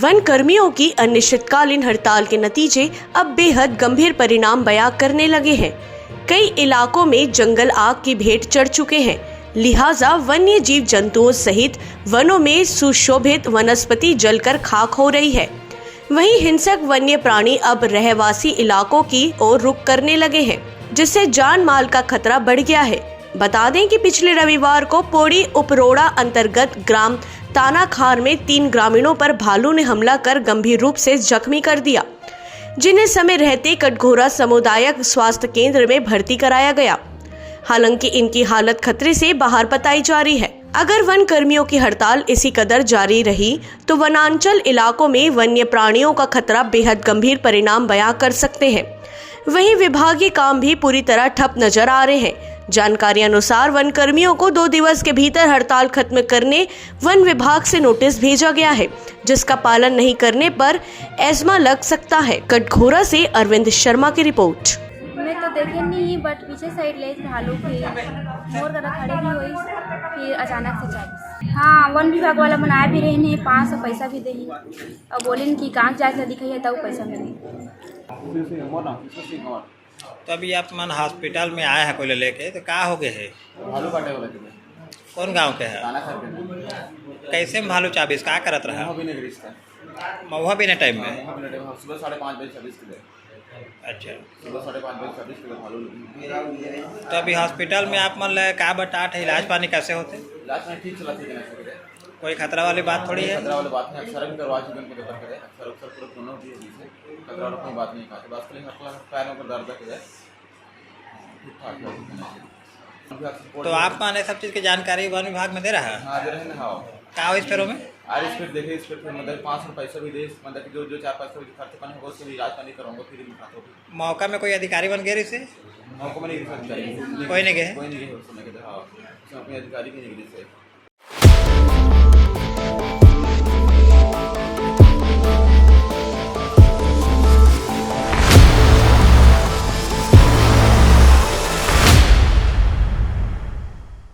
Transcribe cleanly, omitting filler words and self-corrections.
One कर्मियों की अनिश्चितकालीन हड़ताल के नतीजे अब बेहद गंभीर परिणाम बयां करने लगे हैं। कई इलाकों में जंगल आग की भेंट चढ़ चुके हैं, लिहाजा वन्य जीव जंतुओं सहित वनों में सुशोभित वनस्पति जलकर खाक हो रही है। वहीं हिंसक वन्य प्राणी अब रहवासी इलाकों की ओर रुख करने लगे हैं, जिससे जान माल का खतरा बढ़ गया है। बता दें कि पिछले रविवार को पौड़ी उपरोड़ा अंतर्गत ग्राम तानाखार में 3 ग्रामीणों पर भालू ने हमला कर गंभीर रूप से जख्मी कर दिया, जिन्हें समय रहते कटघोरा सामुदायिक स्वास्थ्य केंद्र में भर्ती कराया गया। हालांकि इनकी हालत खतरे से बाहर बताई जा रही है। अगर वन कर्मियों की हड़ताल इसी कदर जारी रही तो वनांचल इलाकों में वन्य प्राणियों का खतरा बेहद गंभीर परिणाम बयां कर सकते हैं। वहीं विभागीय काम भी पूरी तरह ठप नजर आ रहे हैं। जानकारी अनुसार वन कर्मियों को 2 दिवस के भीतर हड़ताल खत्म करने वन विभाग से नोटिस भेजा गया है, जिसका पालन नहीं करने पर एजमा लग सकता है। कटघोरा से अरविंद शर्मा की रिपोर्ट। मैं तो देखे नहीं, बट पीछे साइड ले भालू के मोर करा खड़े भी हुई, फिर अचानक से चालीस। हाँ, वन विभाग वाला बनाया भी रहे ने 500 पैसा भी दे और बोले कि कांच जाके दिखाइए तब पैसा मिले। तो अभी आप मन हॉस्पिटल में आए हैं कोई लेके, तो क्या हो गए है? भालू काटे वाला कौन गांव के है? कैसे में भालू चाबीस क्या करत रहा? महुआ बिना टाइम में सुबह 5:30 बजे 26 किलो। अच्छा, सुबह 5:30 बजे 26 किलो भालू। तो अभी हॉस्पिटल में आप मन का बटाट है, इलाज पानी कैसे होते? इलाज पानी ठीक चला, ठीक है, कोई खतरा वाली बात थोड़ी है? खतरा वाली बात नहीं, अक्सर भी करवा चुके उनके पेपर करे, अक्सर पूरा दोनों भी है, खतरा वाली कोई बात नहीं खाते, बस खाली पैरों पर दर्द है। तो आप माने सब चीज़ की जानकारी वन विभाग में दे रहा है? हाँ, दे रहे हैं। हाँ, क्या हो इस पेड़ों में? आज इस पर देखे, इस पर मतलब 500 पैसा भी दे, मतलब जो 4-5 खर्च पानी होगा उससे भी इलाज पानी कराऊंगा, फिर भी खाता हूँ। मौका में कोई अधिकारी बन गए इसे? मौका में नहीं, कोई नहीं गए? कोई नहीं गए उस समय के। हाँ, उसमें अपने अधिकारी भी नहीं गए।